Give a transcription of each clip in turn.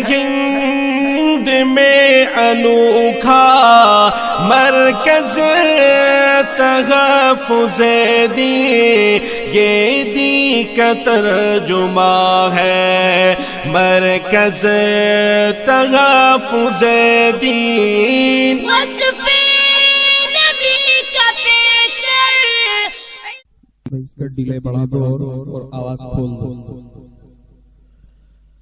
ہند میں انوکھا مرکز تحفظ دین، یہ دین کا ترجمہ ہے مرکز تحفظ دین۔ اس کا ڈیلے بڑھا دو اور آواز کھول دو۔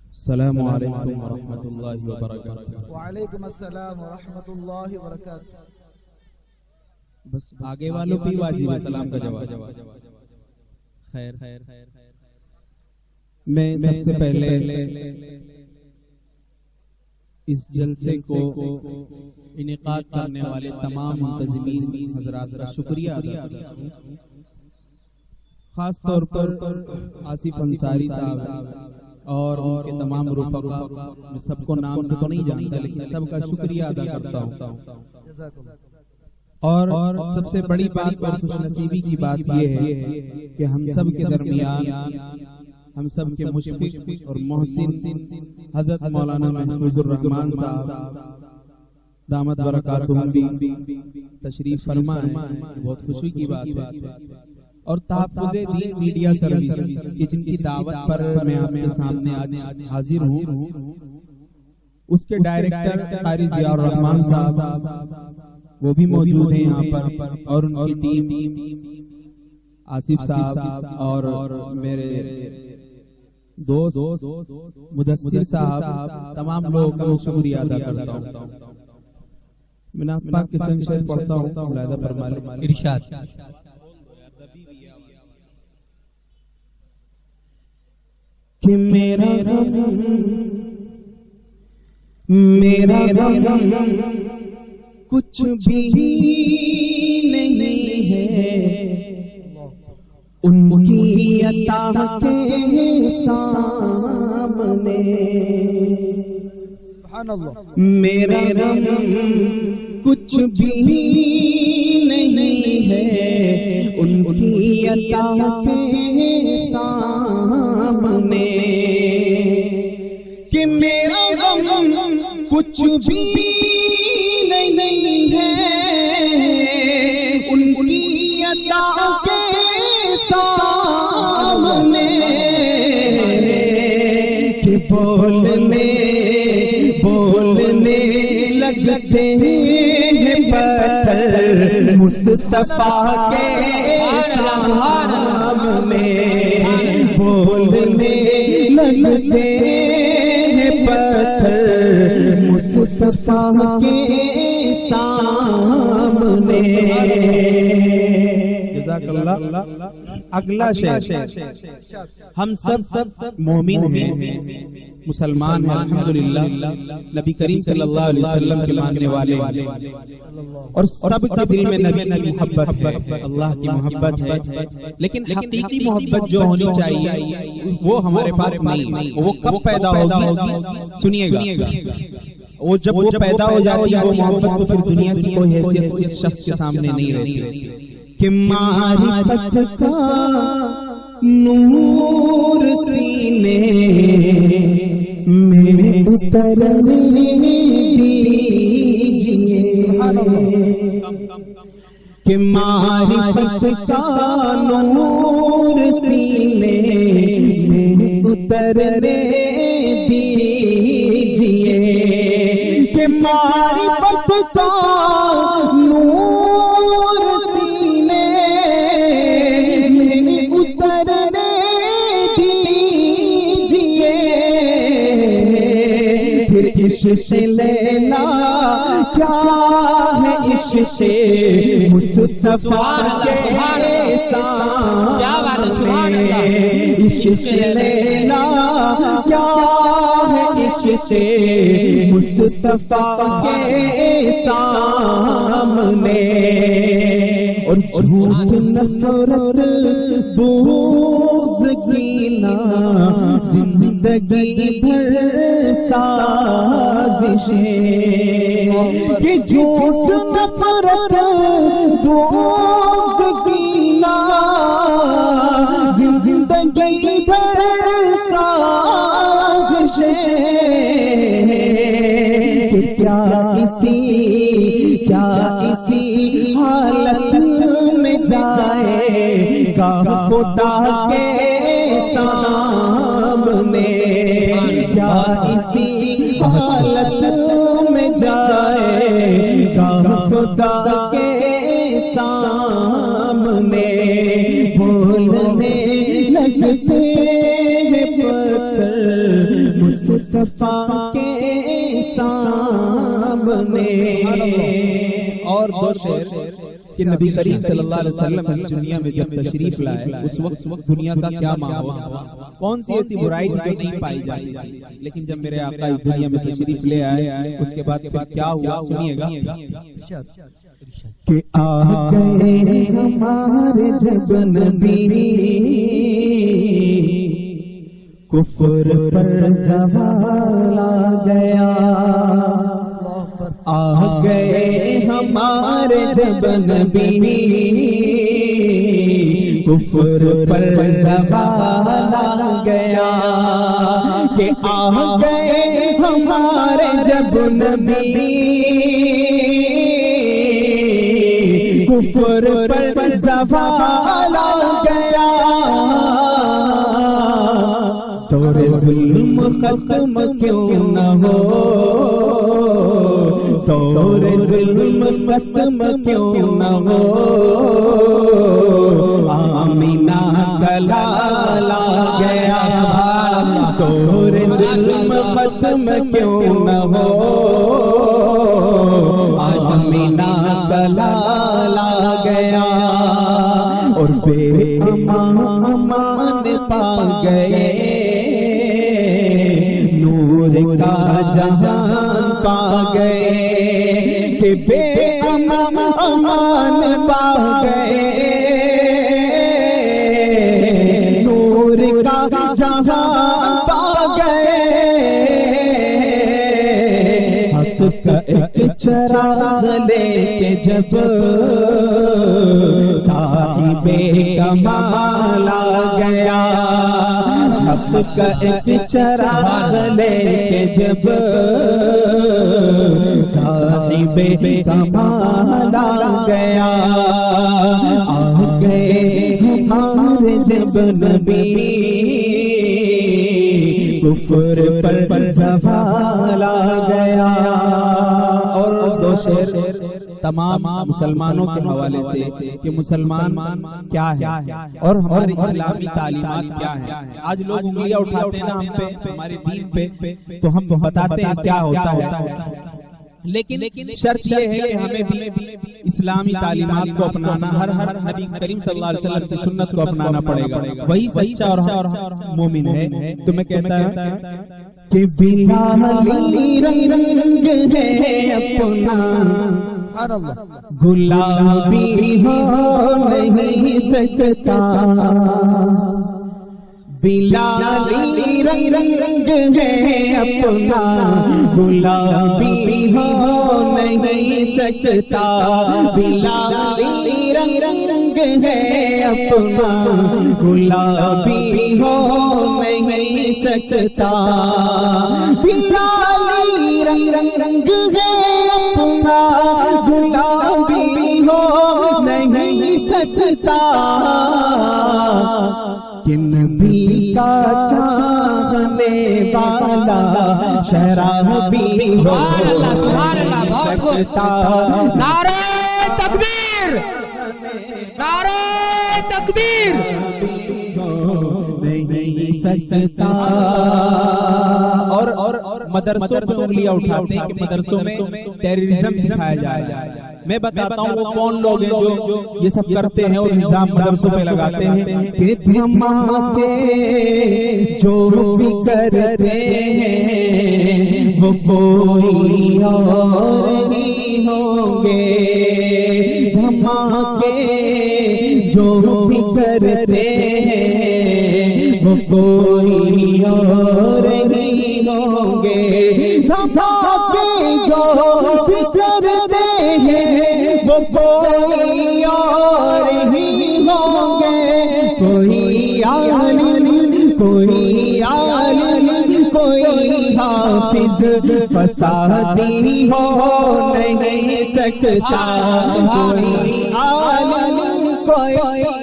السلام علیکم ورحمۃ اللہ وبرکاتہ۔ وعلیکم السلام ورحمۃ اللہ وبرکاتہ۔ بس آگے والوں بھی واجب ہے سلام کا جواب۔ خیر، میں سب سے پہلے اس جلسے کو انعقاد کرنے والے تمام منتظمین حضرات کا شکریہ ادا کرتا ہوں، خاص طور پر آصف انصاری صاحب اور ان کے تمام رفقا، میں سب کو نام سے تو نہیں جانتا لیکن سب کا شکریہ ادا کرتا ہوں۔ اور سب سے بڑی بات اور خوش نصیبی کی بات یہ ہے کہ ہم سب کے درمیان، ہم سب کے مشفق اور محسن حضرت مولانا محفوظ الرحمان صاحب دامت برکاتہم بھی تشریف فرما ہے، بہت خوشی کی بات ہے۔ اور تحفظ دین میڈیا سروس کی جن کی دعوت پر میں آپ کے سامنے آج حاضر ہوں، اس کے ڈائریکٹر قاری ضیاء الرحمان صاحب وہ بھی موجود ہیں یہاں پر، اور ان کی ٹیم آصف صاحب اور میرے دوست مدثر صاحب، تمام لوگوں کا شکریہ ادا کرتا ہوں۔ میں نعت پاک کے چند شعر پڑھتا ہوں، ملاحظہ فرما لیں۔ ارشاد: کہ میرا غم کچھ بھی نہیں ہے ان کی عطا کے سامنے، میرا غم کچھ بھی نہیں ہے ان کی عطا کے سامنے، کہ میرا غم کچھ بھی نہیں ہے ان کی عطا کے سامنے، کہ بولنے لگتے ہیں پتھر مصطفیٰ کے سامنے، بولنے لگتے ہیں پتھر مصطفیٰ کے سامنے۔ جزاک اللہ۔ اگلا شعر: ہم سب مومن ہیں، مسلمان ہیں الحمدللہ، نبی کریم صلی اللہ علیہ وسلم کے ماننے والے ہیں، اور سب کے دل میں نبی کی محبت ہے، اللہ کی محبت ہے، لیکن حقیقی محبت جو ہونی چاہیے وہ ہمارے پاس نہیں۔ وہ کب پیدا ہوگی؟ سنیے گا، وہ جب وہ پیدا ہو جاتی ہے وہ محبت، تو پھر دنیا کی کوئی حیثیت اس شخص کے سامنے نہیں رہتی، کہ معرفت کا نور سینے میں اترنے دیجئے، کہ معرفت کا نور سینے میں اترنے دیجئے، کہ معرفت کا نور سینے میں اترنے دیجئے، پھر عشق لیلا کیا ہے عشق مصطفیٰ کے سامنے، عشق لیلا کیا ہے عشق مصطفیٰ کے سامنے، اور جھوٹ نفرت بغض کینہ زندگی بھر سازشیں، کہ جھوٹ نفرت بغض کینہ زندگی بھر سازشیں، کہ کیا اسی حالت میں جائے گا خدا کے سامنے، کیا اسی حالت میں جائے گا خدا کے سامنے، بولنے لگتے ہیں پتھر مصطفیٰ کے سامنے۔ اور دو شعر کہ نبی کریم صلی اللہ علیہ وسلم اس دنیا میں جب تشریف لائے اس وقت دنیا کا کیا ماحول تھا، کون سی ایسی برائی جو نہیں پائی جاتی، لیکن جب میرے آقا اس دنیا میں تشریف لے آئے اس کے بعد پھر کیا ہوا سنیے گا کہ آ گئے ہمارے جب نبی، کفر پر زوال آ گیا، آ گئے ہمارے جب نبی، کفر پر زوال آ گیا، کہ آ گئے ہمارے جب نبی، کفر پر زوال آ گیا، دور ظلم ختم کیوں نہ ہو، دور ظلم ختم کیوں نہ ہو، آمینہ کا لال آ گیا، دور ظلم ختم کیوں نہ ہو، آمینہ کا لال آ گیا، اور بے امان پا گئے، نور کا جہان پا گئے، کہ بے امان پا گئے، نور کا جہان پا گئے، حق کا ایک چراغ لے کے جب صاحب کمال آ گیا، حق کا ایک چراغ لے کے جب صاحب کمال آ گیا، آ گئے ہمارے جب نبی، کفر پر زوال آ گیا۔ اور دو شعر تمام مسلمانوں کے حوالے سے کہ مسلمان کیا ہے اور ہماری اسلامی تعلیمات کیا ہے۔ آج لوگ انگلیاں اٹھاتے ہیں نا ہم پہ، ہمارے دین پہ، تو ہم بتاتے ہیں کیا ہوتا ہے، لیکن شرط یہ ہے کہ ہمیں بھی اسلامی تعلیمات کو اپنانا، ہر نبی کریم صلی اللہ علیہ وسلم کی سنت کو اپنانا پڑے گا، وہی سچا اور مومن ہے۔ تو میں کہتا ہوں کہ بلالی رنگ رنگ ہے اپنا، گلابی ہو نہیں سکتا، بلالی رنگ رنگ ہے اپنا، گلابی ہو نہیں سکتا، بلالی رنگ ہے اپنا، گلابی ہو نہیں سکتا، بلالی رنگ ہے اپنا، گلابی ہو نہیں سکتا، کہ نبی کا چاہنے والا شرابی ہو نہیں سکتا۔ نعرہ تکبیر، نعرہ تکبیر، نہیں سکتا۔ اور مدرسوں پہ انگلیاں اٹھاتے ہیں کہ مدرسوں میں ٹیررزم سکھایا جائے۔ میں بتاتا ہوں وہ کون لوگ ہیں جو یہ سب کرتے ہیں اور الزام مدرسوں پہ لگاتے ہیں کہ دھماکے جو بھی کرتے ہیں وہ کوئی اور ہی ہوں گے، دھماکے جو بھی کرتے ہیں وہ کوئی اور ہی ہوں گے، دھماکے جو بھی کرتے ہیں وہ کوئی اور ہی ہوں گے، کوئی عالم کوئی حافظ فسادی ہو نہیں سکتا کوئی عالم، کوئی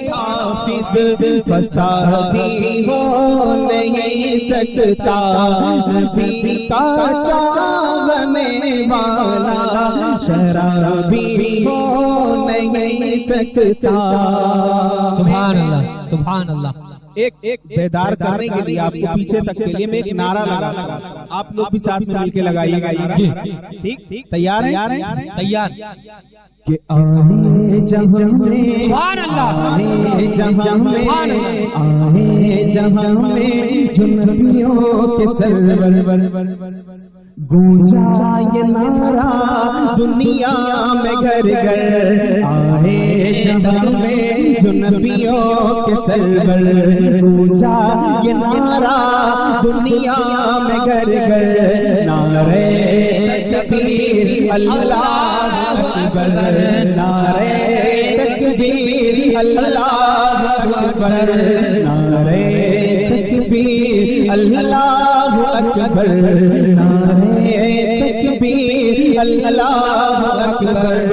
حافظ فسادی ہو نہیں سکتا، نبی کا چاہنے والا شرابی ہو نہیں سکتا۔ سبحان اللہ، سبحان اللہ۔ ایک بیدار کرنے کے لیے آپ کو پیچھے تک کے لیے میں ایک نعرہ لگا، آپ لوگ بھی ساتھ میں مل کے لگائیے گا نعرہ، ٹھیک؟ تیار ہیں؟ تیار۔ کہ آئے جہاں میں، سبحان اللہ، آئے جہاں میں، آئے جہاں میں جنبیوں کے سرور، گونجا یہ نعرہ دنیا میں گھر گھر، آئے جہاں میں جو نبیوں کے سرور، گونجا یہ نعرہ دنیا میں گھر گھر، نعرہ تکبیر اللہ اکبر، نعرہ تکبیر اللہ اکبر، نعرہ تکبیر اللہ اکبر، نعرہ تکبیر اللہ اکبر۔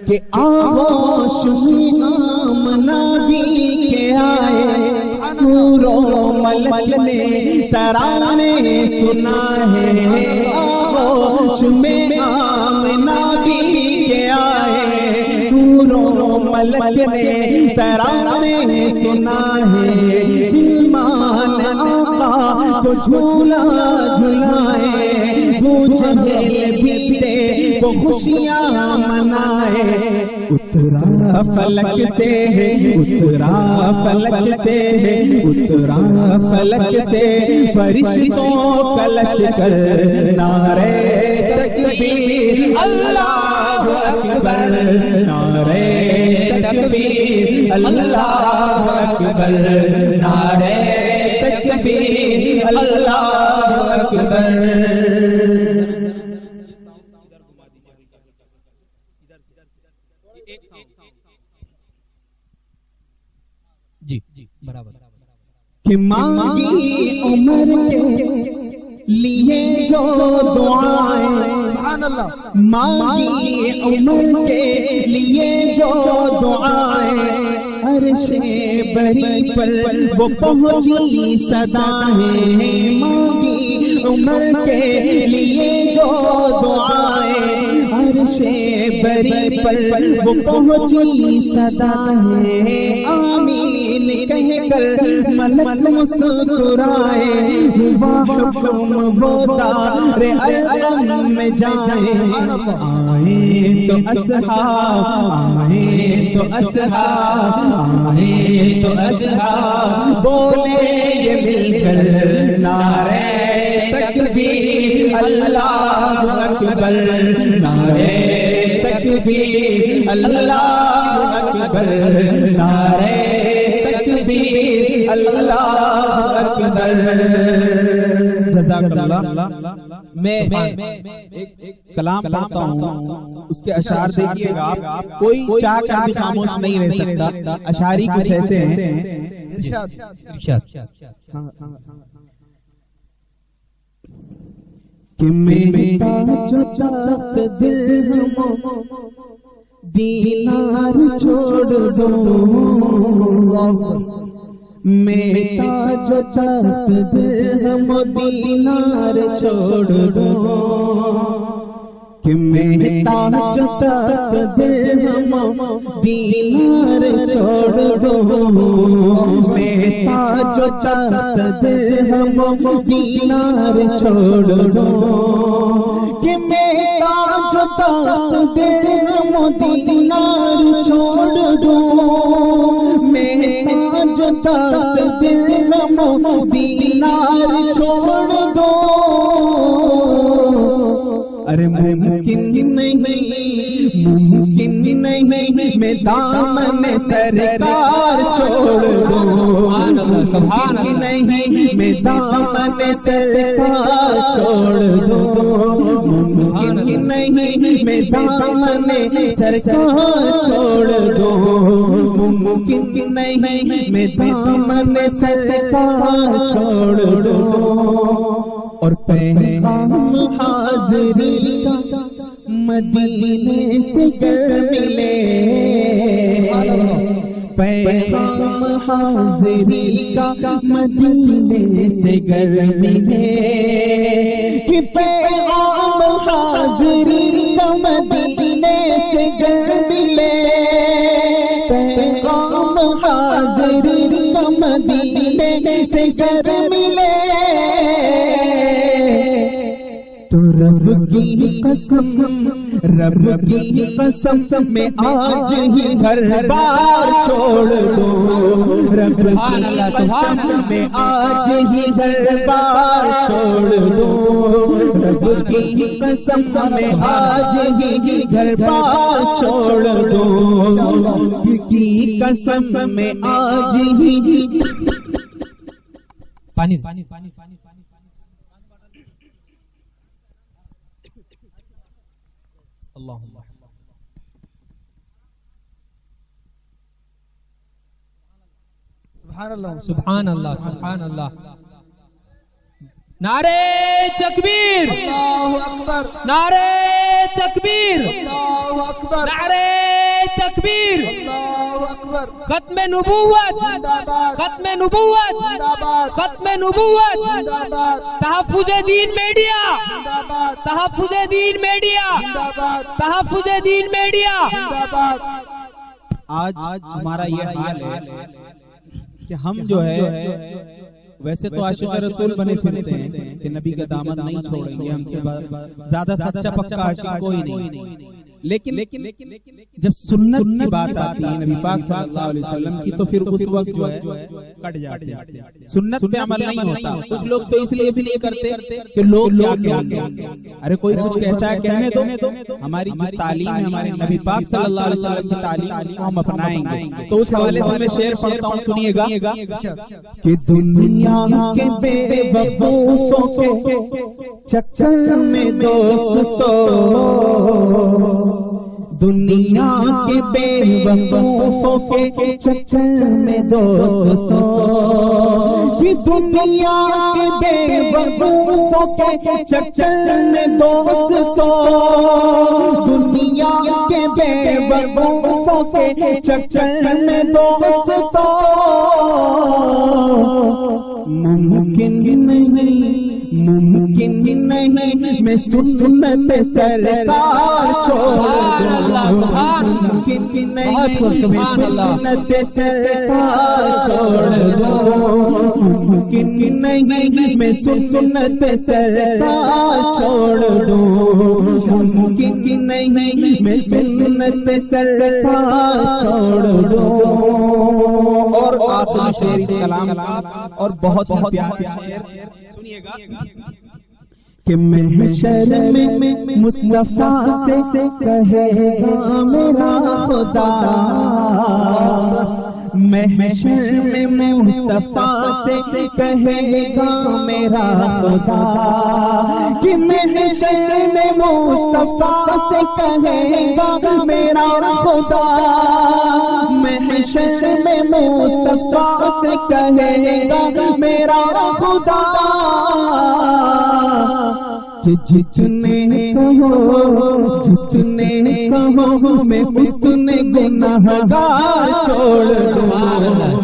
کہ آغوش میں نام نبی کے آئے، نورو ملک نے ترانے سنا ہے، آغوش میں نام نبی کے آئے، نورو ملک نے ترانے سنا ہے، ایمان آقا کو جھولا جھلائے، جھیل بیتے کو خوشیاں منائے، اترا فلک سے، اترا فلک سے، اترا فلک سے فرشتوں کا لشکر، نعرہ تکبیر اللہ اکبر، نعرہ تکبیر اللہ اکبر، نعرہ تکبیر اللہ اکبر۔ جی برابر۔ کہ مانگی عمر کے لیے جو دعائیں، مانگی عمر کے لیے جو دعائیں، عرش بری پر وہ پہنچی صدائیں، مانگی عمر کے لیے جو دعائیں، عرش بری پر وہ پہنچی صدائیں، آمین کہہ کر ملک مسکرائے، ہوا حکم وہ دار ارم میں جائیں، آئے تو اصحاب، آئے تو اصحاب، آئے تو اصحاب، بولے یہ مل کر نعرہ تکبیر اللہ اکبر، نعرہ تکبیر اللہ اکبر، نعرہ تکبیر اللہ اکبر۔ جزاک اللہ۔ میں ایک کلام پڑھتا ہوں، اس کے اشعار دیکھیے گا آپ، کوئی چاہ کر بھی خاموش نہیں رہ سکتا، اشعاری کچھ ایسے ہیں۔ کہ میرا جو چاہت درہم دینار چھوڑ دو، میرا جو چاہت درہم دینار چھوڑ دو، کہ میرا جو چاہت درہم دینار چھوڑ دو، میرا جو چاہت درہم دینار چھوڑ دو، کہ میرا جو چاہت درہم دینار چھوڑ دو، میرا جو چاہت درہم دینار چھوڑ دو۔ ارے ممکن نہیں، ممکن نہیں میں دامن سرکار چھوڑ دوں، ممکن نہیں میں دامن سرکار چھوڑ دوں، ممکن نہیں میں دامن سرکار چھوڑ دوں، ممکن نہیں میں دامن سرکار چھوڑ دوں۔ اور پیغام حاضری کا مدینے سے گر ملے، پیغام حاضری کا مدینے سے گر ملے، کہ پیغام حاضری کا مدینے سے گر ملے، پیغام حاضری کا مدینے سے گر ملے، تو رب کی قسم، رب کی قسم میں آج ہی گھر بار چھوڑ دو، رب کی قسم میں آج ہی گھر بار چھوڑ دو، رب کی قسم میں آج ہی گھر بار چھوڑ دو، کی قسم میں آج ہی پانی اللہم سبحان اللہ سبحان اللہ سبحان اللہ، نعرہ تکبیر، اللہ اکبر، نعرہ تکبیر، اللہ اکبر، نعرہ تکبیر، اللہ اکبر، ختم نبوت، ختم نبوت، ختم نبوت، تحفظ دین میڈیا، تحفظ دین میڈیا، تحفظ دین میڈیا۔ آج ہمارا یہ حال ہے کہ ہم جو ہے ویسے تو عاشق رسول بنے پھرتے ہیں کہ نبی کا دامن نہیں چھوڑیں گے، ہم سے زیادہ سچا پکا عاشق کوئی نہیں، لیکن جب سنت کی بات آتی ہے نبی پاک صلی اللہ علیہ وسلم کی، تو پھر اس وقت جو ہے کٹ جاتے ہیں، سنت پہ عمل نہیں ہوتا۔ کچھ لوگ تو اس لیے بھی نہیں کرتے کہ لوگ کیا کہیں گے، ارے کوئی کچھ کہتا ہے کہنے دو، ہماری جو تعلیم ہے ہمارے نبی پاک صلی اللہ علیہ وسلم کی تعلیم اس کو ہم اپنائیں گے۔ تو اس حوالے سے میں شعر پڑھتا ہوں، سنیے گا کہ دنیا کے بے وقوفوں کے چکر میں دوستو، دنیا کے بے وقوفوں کے چکر میں دوستو، کہ دنیا کے بے وقوفوں کے چکر میں دوستو، دنیا کے بے وقوفوں کے چکر میں دوستو، ممکن نہیں، ممکن نہیں میں سنت سرکار چھوڑ دوں، ممکن نہیں میں سنت سرکار چھوڑ دوں، ممکن نہیں میں سنت سرکار چھوڑ دوں، ممکن نہیں میں سنت سرکار چھوڑ دوں۔ اور آخری شعر اس کلام کا اور بہت پیارا شعر سنیے گا کہ محشر میں مصطفیٰ سے کہے گا میرا خدا، محشر میں مصطفیٰ سے کہے گا میرا خدا، کہ محشر میں مصطفیٰ سے کہے گا میرا خدا، محشر میں مصطفیٰ سے کہے گا میرا خدا، کہ جتنے کہو میں اتنے گناہگار چھوڑ دوں،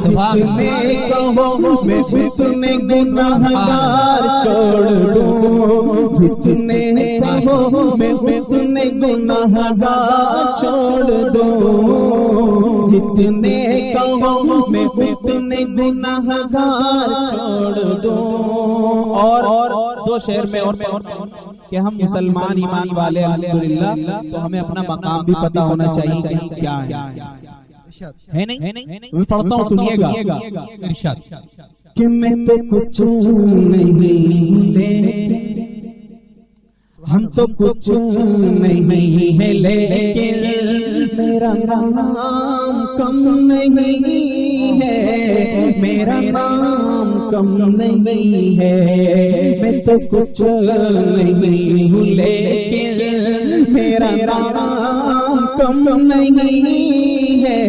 جتنے کہو میں اتنے گناہگار چھوڑ دوں، جتنے کہو میں اتنے گناہگار چھوڑ دوں، جتنے کہو میں اتنے گناہگار چھوڑ دوں۔ اور دو شعر میں اور کہ ہم مسلمان ایمان والے الحمدللہ، تو ہمیں اپنا مقام بھی پتہ ہونا چاہیے کہ کیا ہے نہیں۔ میں پڑھتا ہوں، سنیے گا ارشاد کہ میں تو کچھ نہیں لیکن، ہم تو کچھ نہیں ہے لیکن میرا نام کم نہیں ہے، میرا نام کم نہیں ہے، میں تو کچھ نہیں ہوں لیکن میرا نام کم نہیں ہے،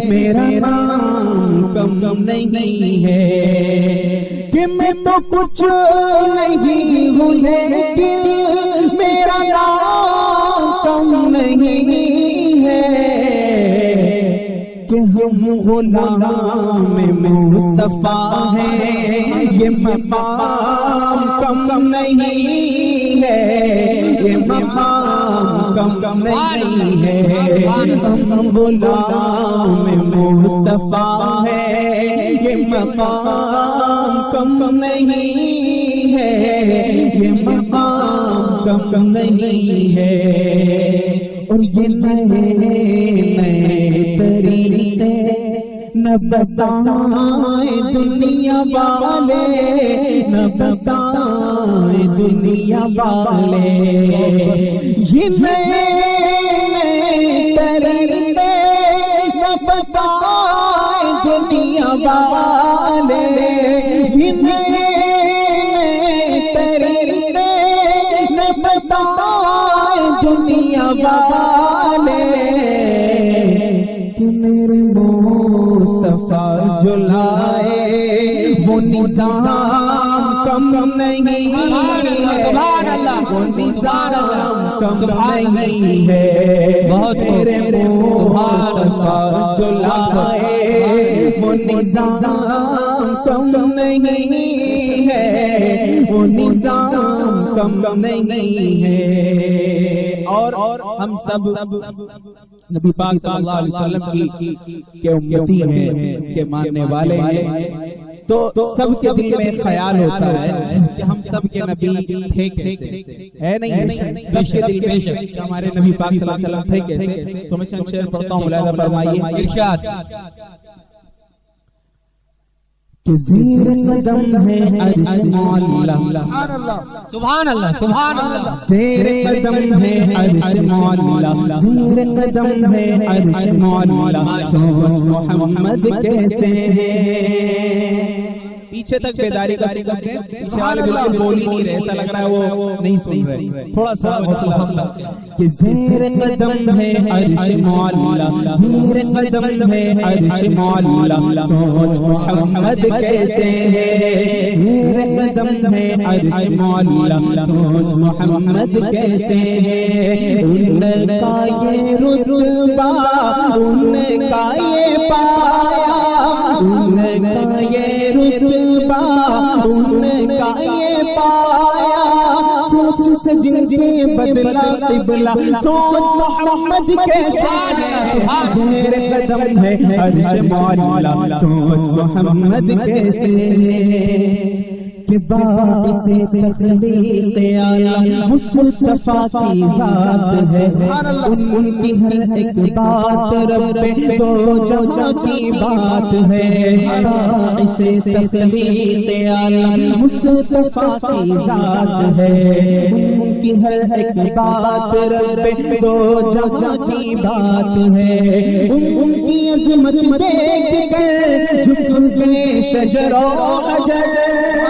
میرا نام کم نہیں ہے کہ میں تو کچھ نہیں ہوں لیکن میرا نام کم نہیں ہے کہ ہم غلام مصطفیٰ ہیں یہ مقام کم نہیں ہے یہ مقام کم نہیں ہے ہم غلام مصطفیٰ ہیں یہ مقام کم نہیں ہے یہ مقام کم نہیں ہے اور یہ نئے طریقے نہ بتائیں دنیا والے نہ بتائیں دنیا والے یہ نئے طریقے نہ بتائیں دنیا والے یہ نئے طریقے نہ بتائیں دنیا والے کہ میرے مصطفیٰ جو لائے وہ نظام کم نہیں ہے وہ نظام کم نہیں ہے میرے مصطفیٰ جو لائے وہ نظام کم نہیں ہے وہ نظام کم نہیں ہے اور ہم سب نبی پاک صلی اللہ علیہ وسلم کی امتی ہیں کہ ماننے والے ہیں تو سب کے دل میں خیال ہوتا ہے کہ ہم سب کے نبی تھے کیسے ہے نہیں سب کے دل میں ہمارے نبی پاک صلی اللہ علیہ وسلم تھے کیسے تو میں چند شعر پڑھتا ہوں ملاحظہ فرمائیے ارشاد کہ زیر قدم ہے عرش مولا سبحان اللہ سبحان اللہ زیر قدم ہے عرش مولا زیر قدم ہے عرش مولا سوچ محمد کیسے ہے پیچھے تک بیداری کا سکھ ہے پیچھے والے بالکل بول ہی نہیں رہے ایسا لگ رہا ہے وہ نہیں سن رہے تھوڑا سا حوصلہ کہ زیر قدم ہے عرش مولا زیر قدم ہے عرش مولا سوچ محمد کیسے ہے زیر قدم ہے عرش مولا سوچ محمد کیسے ہے ان کا یہ رتبہ ان کا یہ پایا ان کا یہ رتبہ ان کا یہ پایا سوچ سے جن کے بدلا قبلہ سوچ محمد کیسے ہے زیر قدم ہے عرش مولا سوچ محمد کیسے ہے کہ باعث تخلیق عالم مصطفیٰ کی ذات ہے ان کی ہر ایک بات رب تو جا کی بات ہے باعث تخلیق عالم مصطفیٰ کی ذات ہے ان کی ہر ایک بات رب تو جا کی بات ہے ان کی عظمت دیکھ کر جھک گئے شجر و حجر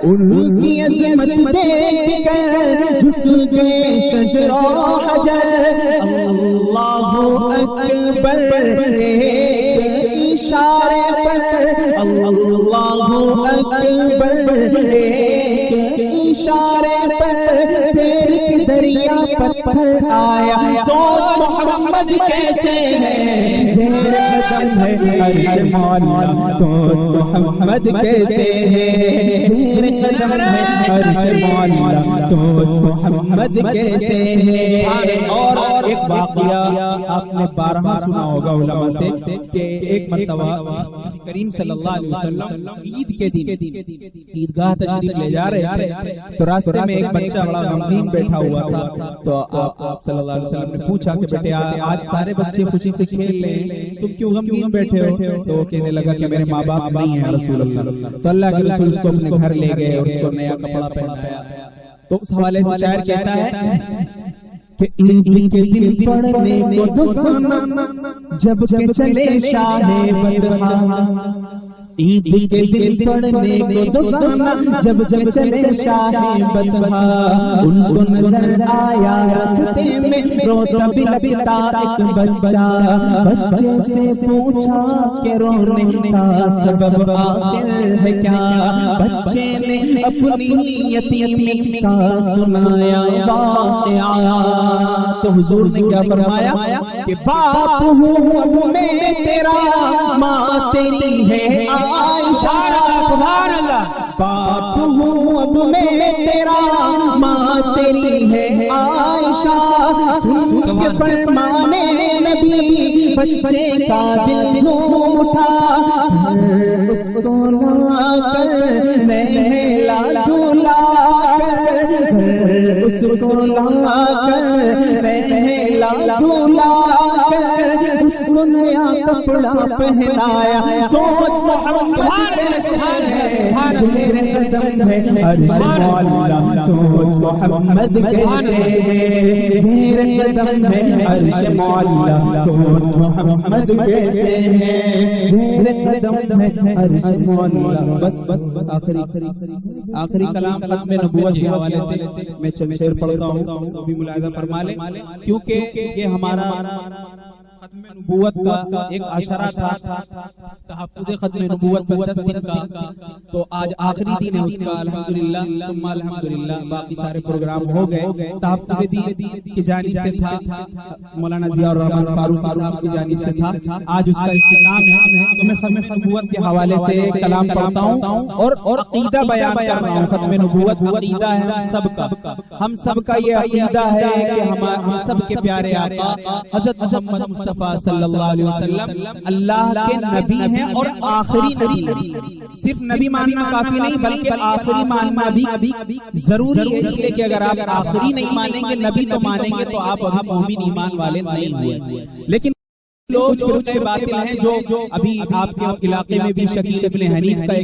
ان کی عظمت دیکھ کر جھک گئے شجر و حجر اللہ اکبر ایک اشارے پر اللہ اکبر ایک اشارے پر پھر دریا پتھر آیا سوچ محمد کیسے ہے زیر قدم ہے عرش مولا سوچ محمد کیسے ہے زیر قدم ہے عرش مولا سوچ محمد کیسے ہے اور ایک واقعہ آپ نے بارہا سنا ہوگا علماء سے کہ ایک مرتبہ کریم صلی اللہ علیہ وسلم عید کے دن عیدگاہ تشریف لے جا رہے تو راستے میں ایک بچہ بڑا غمگین بیٹھا ہوا تھا تو آپ صلی اللہ علیہ وسلم نے پوچھا کہ بیٹے آج سارے بچے خوشی سے کھیل رہے ہیں تم کیوں غمگین بیٹھے ہو تو وہ کہنے لگا کہ میرے ماں باپ نہیں ہیں رسول اللہ تو اللہ کے رسول اس کو اپنے گھر لے گئے اور اس کو نیا کپڑا پہنایا تو اس حوالے سے شاعر کہتا ہے کہ عید کے دن پڑھنے کو دکھانا جب کہ چلے شاہ بدہا عید کے دن پڑھنے کو دکانا جب جب چلے شاہ بطحا ان کو نظر آیا راستے میں روتا بلبتا ایک بچہ بچے سے پوچھا کہ رونے کا سبب آخر ہے کیا بچے نے اپنی یتیمی کا سنایا واقعہ تو حضور نے کیا فرمایا کہ باپ ہوں اب میں تیرا ماں تیری ہے عائشہ سبحان اللہ باپ ہوں اب میں تیرا ماں تیری ہے عائشہ سن کے فرمانے نبی بچے کا دل جھوم اٹھا اس کو لا کر نہلا دھلا کر اس کو لا کر نہلا دھلا کر اس کو نیا کپڑا پہنایا سوچ محمد کیسے ہے میرے قدم ہے عرش مولا سوچ محمد کیسے ہے میرے قدم ہے عرش مولا سوچ محمد کیسے ہے میرے قدم ہے عرش مولا بس آخری کلام ختم نبوت کے حوالے سے میں چند شعر پڑھتا ہوں ابھی ملاحظہ فرما لیں کیونکہ یہ ہمارا ختم نبوت کا ایک عشرہ تھا تحفظ ختم نبوت کا 10 دن کا تو آج آخری دن ہے اس کا الحمدللہ ثم الحمدللہ باقی سارے پروگرام ہو گئے تحفظ دین کی جانب سے تھا مولانا ضیاء الرحمن فاروق صاحب کی جانب سے تھا آج اس کا اختتام ہے تو میں ختم نبوت کے حوالے سے کلام پڑھتا ہوں اور عقیدہ بیان کر رہا ہوں ختم نبوت عقیدہ ہے ہم سب کا یہ عقیدہ ہے کہ ہم سب کے پیارے آقا حضرت محمد مصطفیٰ صلی اللہ علیہ وسلم اللہ کے نبی ہیں اور آخری نبی صرف نبی ماننا کافی نہیں بلکہ آخری ماننا بھی ضروری ہے اس لیے کہ اگر آپ آخری نہیں مانیں گے نبی تو مانیں گے تو آپ ابھی مومن ایمان والے نہیں ہوئے لیکن لوگ فرقہ باطل ہیں جو ابھی آپ کے علاقے میں بھی شکیل ابن حنیف کا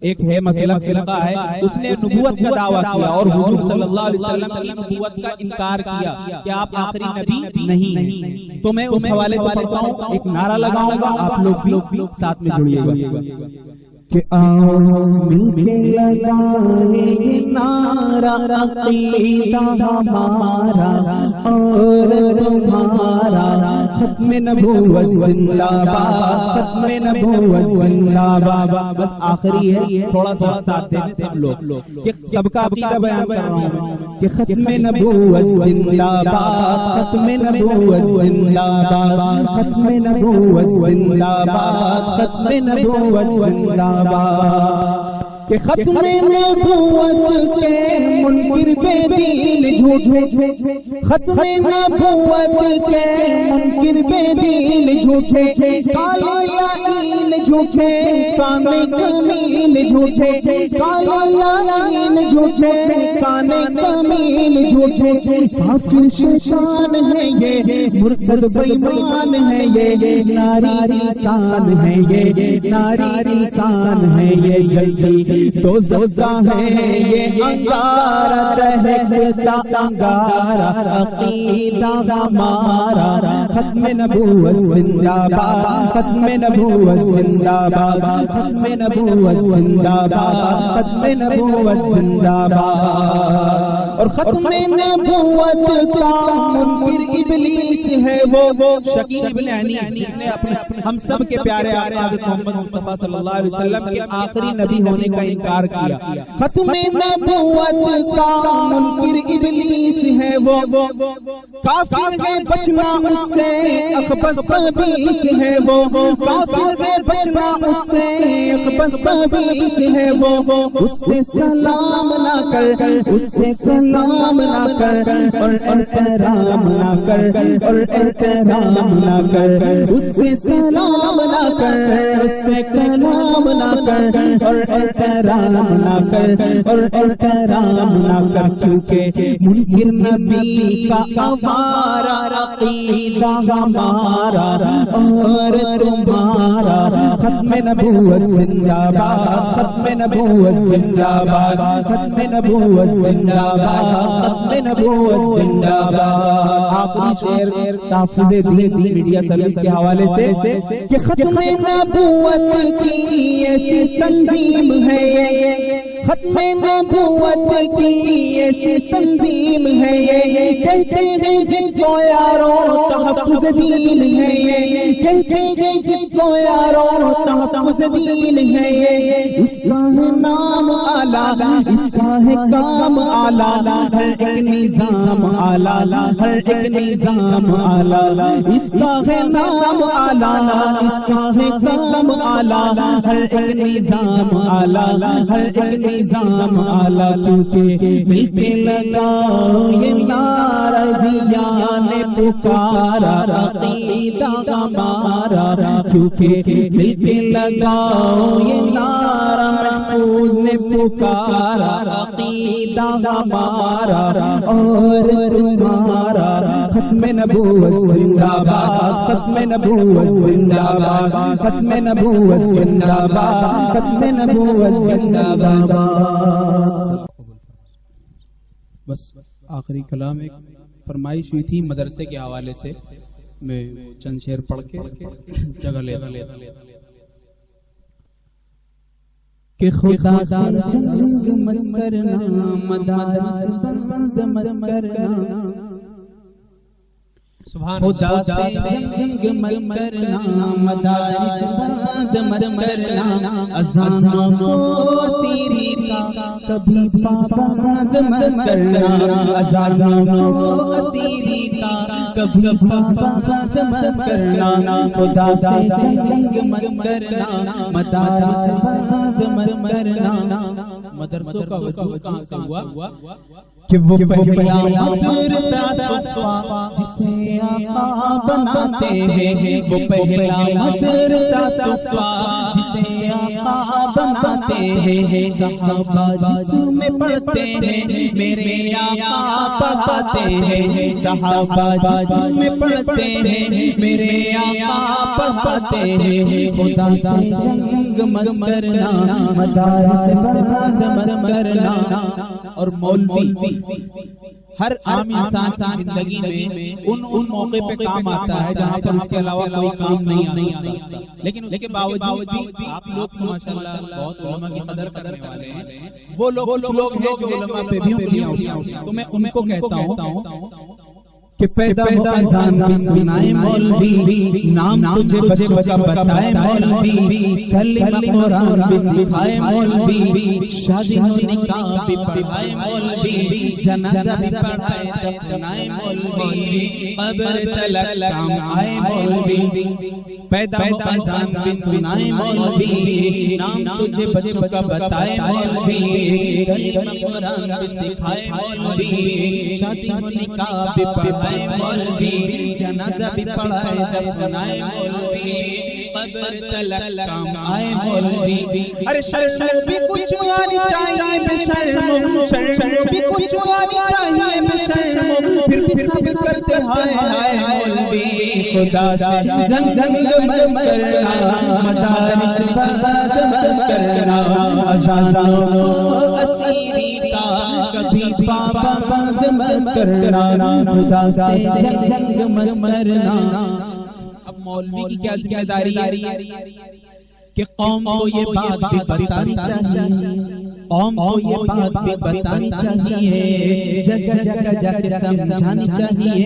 ایک ہے مسئلہ فرقہ ہے اس نے نبوت کا دعویٰ کیا اور حضور صلی اللہ علیہ وسلم کی نبوت کا انکار کیا کہ آپ آخری نبی نہیں تو میں اس حوالے سے پڑھتا ہوں ایک نعرہ لگاؤں گا آپ لوگ بھی ساتھ میں جڑیے گا کہ آؤ مل کے لگائیں یہ نعرہ عقیدہ ہمارا اور تمہارا ختم نبوت زندہ باد ختم نبوت زندہ باد بس آخری ہے تھوڑا سا ساتھ دیں سب لوگ کہ سب کا عقیدہ بیان کر رہا ہوں کہ ختم نبوت زندہ باد ختم نبوت زندہ باد ختم نبوت زندہ باد ختم نبوت زندہ کہ ختم نبوت کے منکر بے دین جھوٹے ختم نبوت کے منکر بے دین جھوٹے کالے لعین جھوٹے کانے کمین جھوٹے کالے لعین جھوٹے کانے کمین جھوٹے کافر شیطان ہے یہ مرتد بے ایمان ہے یہ ناری انسان ہے یہ ناری انسان ہے یہ جلدی تو زوزہ ہے یہ انگارہ دہکتا انگارہ عقیدہ ہمارا ختم نبوت زندہ باد ختم نبوت زندہ باد ختم نبوت زندہ باد ختم نبوت زندہ باد اور ختم نبوت کا منکر ابلیس ہے وہ شکیل ابن حنیف جس نے ہم سب کے پیارے آقا حضرت محمد مصطفیٰ صلی اللہ علیہ وسلم کے آخری نبی ہونے کا انکار کیا ختم نبوت کا منکر ابلیس ہے وہ کافر ہے بچنا اس سے اخبث خبیث ہے وہ کافر ہے بچنا اس سے اخبث خبیث ہے وہ اس سے سلام نہ کر اس سے سلام نہ کر اور احترام نہ کر اور احترام نہ کر اس سے سلام نہ کر اس سے سلام نہ کر اور احترام نہ کر اور احترام نہ کر کیونکہ منکر نبی کا آوارہ عقیدہ ہمارا اور تمہارا ختم نبوت زندہ باد ختم نبوت زندہ باد ختم نبوت زندہ باد ختم نبوت زندہ باد آخری شعر تحفظ دین میڈیا سروس کے حوالے سے کہ ختم نبوت کی ایسی تنظیم ہے یہ ختم نبوت کی ایسی تنظیم ہے یہ کہتے ہیں جس کو یارو تحفظ دین ہے یہ کہتے ہیں جس کو یارو تحفظ دین ہے یہ اس کا ہے نام اعلیٰ اس کا ہے کام اعلیٰ ہر ایک نظام اعلیٰ ہر ایک نظام اعلیٰ اس کا ہے نام اعلیٰ اس کا ہے کام اعلیٰ ہر ایک نظام اعلیٰ ہر ایک نظام اعلیٰ کیونکہ مل کے لگاؤ یہ نعرہ دیا نے پکارا عقیدہ ہمارا کیونکہ مل کے لگاؤ یہ نعرہ محفوظ نے پکارا عقیدہ ہمارا اور تمہارا ختم نبوت زندہ باد ختم نبوت زندہ باد ختم نبوت زندہ باد ختم نبوت زندہ باد. بس آخری کلام ایک فرمائش ہوئی تھی مدرسے کے حوالے سے میں چند شعر پڑھ کے جگہ لیتا کہ خدا سے جنگ مت کرنا مدارس بند مت کرنا خدا سے جنگ مت کرنا مدارس بند مت کرنا اذانوں کو اسیری کا کبھی پابند مت کرنا اذانوں کو اسیری کا کبھی پابند مت کرنا خدا سے جنگ مت کرنا مدارس بند مت کرنا. مدرسوں کا وجود کہاں سے ہوا کہ وہ پہلا مدرسہ صفا جسے آقا بناتے ہیں وہ پہلا مدرسہ صفا جسے آقا بناتے ہیں صحابہ جس میں پڑھتے ہیں میرے آقا پڑھاتے ہیں صحابہ جس میں پڑھتے ہیں میرے آقا پڑھاتے ہیں خدا سے جنگ مت کرنا مدارس بند مت کرنا. اور مولوی ہر عام انسان کی زندگی میں ان موقع پہ کام آتا ہے جہاں پر اس کے علاوہ کوئی کام نہیں آتا لیکن اس کے باوجود بھی آپ لوگ ماشاءاللہ بہت علماء کی قدر کرنے والے ہیں. وہ لوگ کچھ لوگ ہیں جو علماء پہ بھی انگلیاں اٹھاتے ہیں تو میں ان کو کہتا ہوں کہ پیدا اذان بھی سنائے مولوی نام تجھے بچوں کا بتائے مولوی کلمہ قرآن بھی سکھائے مولوی شادی و نکاح بھی پڑھائے مولوی جنازہ بھی پڑھائے دفنائے مولوی قبر تلک کام آئے مولوی پیدا اذان بھی سنائے مولوی نام تجھے بچوں کا بتائے مولوی کلمہ قرآن بھی سکھائے مولوی شادی و نکاح بھی پڑھائے مولوی جنازہ بھی پڑھائے دفنائے مولوی قبر تلک کام آئے مولوی. ارے شرم بھی کچھ آنی چاہیے بے شرم بھی کچھ آنی چاہیے بے شرم پھر بھی سب کرتے ہائے ہائے مولوی خدا سے جنگ مت کرنا مدارس بند مت کرنا اذانوں کو اسیری کا کبھی پابند مت کرنا خدا سے جنگ مت کرنا. اب مولوی کی کیا ذمہ داری کہ قوم کو یہ بات بھی بتانی چاہیے قوم کو یہ بات بھی بتانی چاہیے جگہ جگہ جا کے سمجھانی چاہیے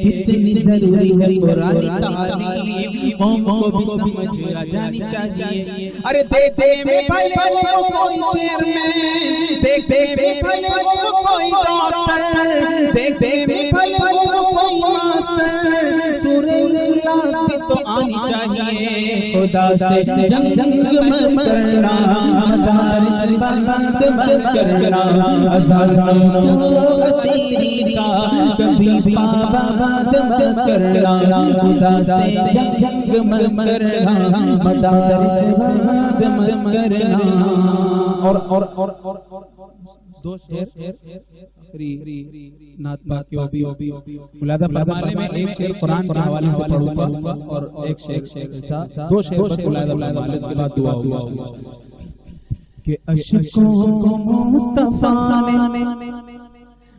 کتنی ضروری ہے قرآن تعلیم قوم کو بھی سمجھ آ جانی چاہیے. ارے دیکھتے میں بھلے وہ کوئی چیئرمین دیکھتے میں بھلے وہ کوئی ڈاکٹر دیکھتے میں بھلے وہ کوئی ماسٹر سورہ اخلاص بھی تو آنی چاہیے. خدا سے جنگ مت کرنا مدارس بند مت کرنا اذانوں کو اسیری کا کبھی پابند مت کرنا خدا سے جنگ مت کرنا مدارس بند مت کرنا. اور دو شعر آخری نعت پاک کے بھی ملاحظہ فرمانے میں ایک شعر قرآن کے حوالے سے پڑھوں گا اور ایک شعر ایسا دو شعر بس ملاحظہ فرمانے اس کے بعد دعا ہوگا کہ عشقوں کو مصطفیٰ نے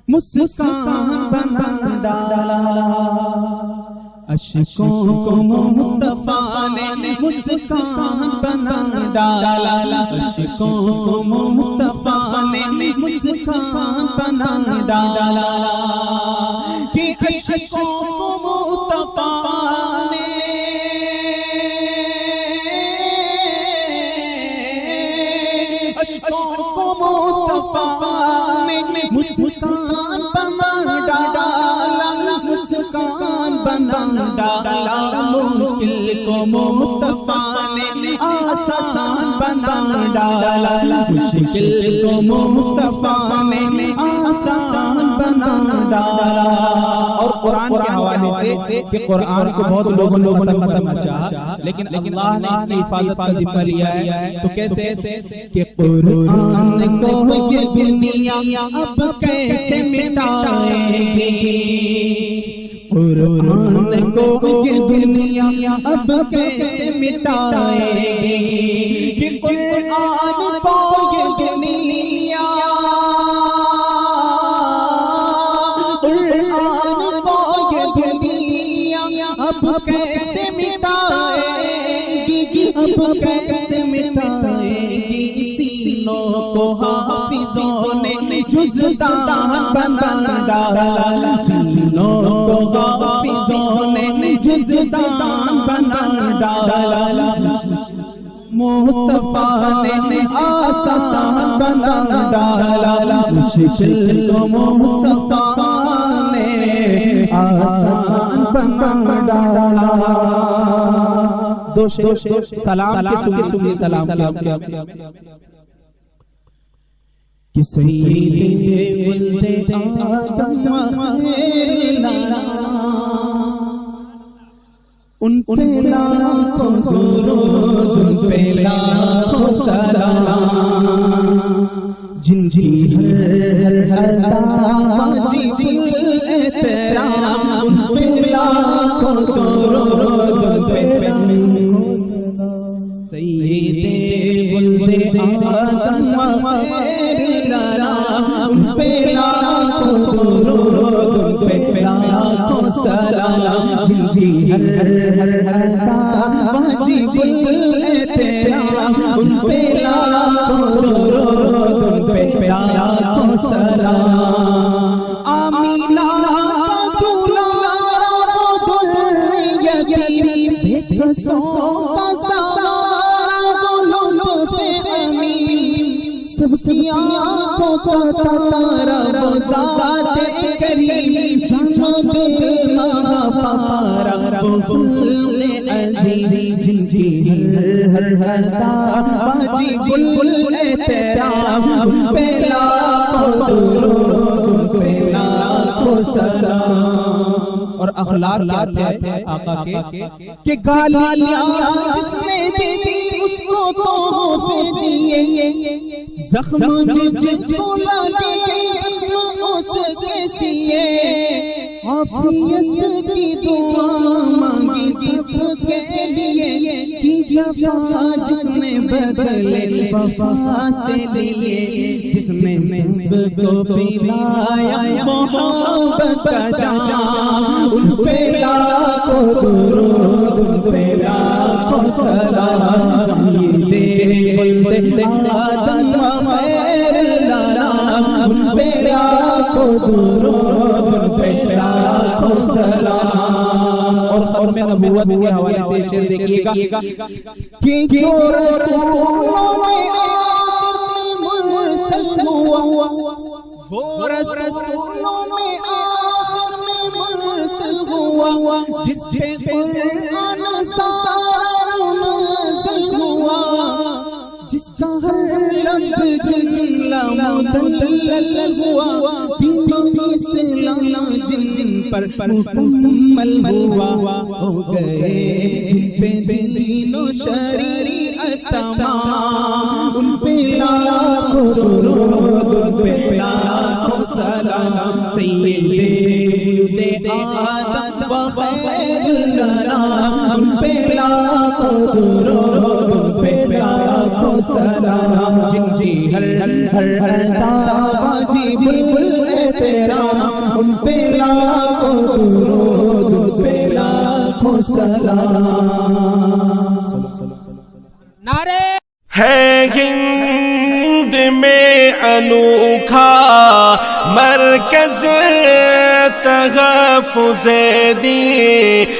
مسکان بنا ڈالا عشقوں کو مصطفیٰ نے مسکان بنا ڈالا عشقوں کو مصطفیٰ نے مسکان بنا ڈالا کہ عشقوں کو مصطفیٰ نے عشقوں کو مصطفیٰ نے مسکان بنا ڈالا مسکان بنا ڈالا مشکل کو مصطفیٰ نے آسان بنا ڈالا مشکل کو مصطفیٰ نے آسان بنا ڈالا اور قرآن کے حوالے سے کہ قرآن کو بہت لوگوں نے ختم چاہا لیکن اللہ نے اس کی حفاظت کا ذمہ لیا ہے تو کیسے کہ قرآن کو یہ دنیا اب کیسے مٹائے گی قرآن کو یہ دنیا اب کیسے مٹائے گی کہ قرآن کو یہ دنیا اب کیسے مٹائے گی اب کیسے مٹائے گی سینوں کو حافظوں نے جزدان بنا ڈالا سینوں کو حافظوں نے جزدان بنا ڈالا مصطفیٰ نے آسان بنا ڈالا مشکل کو مصطفیٰ نے آسان بنا ڈالا دو شعر سلام کے سنگے سلام کیا کہ سیدِ ولد آدم خیر الانام ان پہ لاکھوں درود ان پہ لاکھوں سلام جن ہر دعوی احترام ان پہ لاکھوں درود ان پہ سیدِ ولد آدم خیر الانام ان پہ لاکھوں درود ان پہ لاکھوں سلام جن ہر دعوی احترام ان پہ لاکھوں درود ان پہ لاکھوں سلام آمینہ کا دلارا در یتیم بے کسوں کا سہارا لطف امین سب کی آنکھوں کو تارا وہ ذات کریم جہاں دل ماں پارا وہ گل عزیز جن کی ہر دعوی گل احترام ان پہ لاکھوں درود ان پہ لاکھوں سلام اور اخلاق کہتے ہیں آقا کے کہ گالیاں جس نے دی اس کو تحفے دیے زخم جس کو لگے زخم اس کے سیے عافیت کی دعا مانگی سب کے لیے کہ جفا جس نے بدلے وفا سے لیے جس نے سب کو پلایا محبت کا جام ان پہ لاکھوں درود ان پہ لاکھوں سلام یہ ولد آدم خیر الانام ان پہ لاکھوں درود ان پہ لاکھوں سلام اور ختم نبوت کے حوالے سے شعر دیکھیے گا کہ جو رسولوں میں آخر میں مرسل ہوا وہ رسولوں میں آخر میں مرسل ہوا جس پہ قرآن سارا نازل ہوا جس کا ہر لفظ جملہ مدلل ہوا دین اسلام جن پر مکمل ہوا ہو گئے جن پہ دین و شریعت تمام ان پہ لاکھوں درود ان پہ سلام سید آدم و خیر الانام ان پہ لاکھوں درود ان پہ لاکھوں سلام جن کی ہر ادا واجب الاحترام ان پہ لاکھوں درود ان پہ لاکھوں سلام نعرے ہے ہند میں انوکھا مرکز تحفظ دین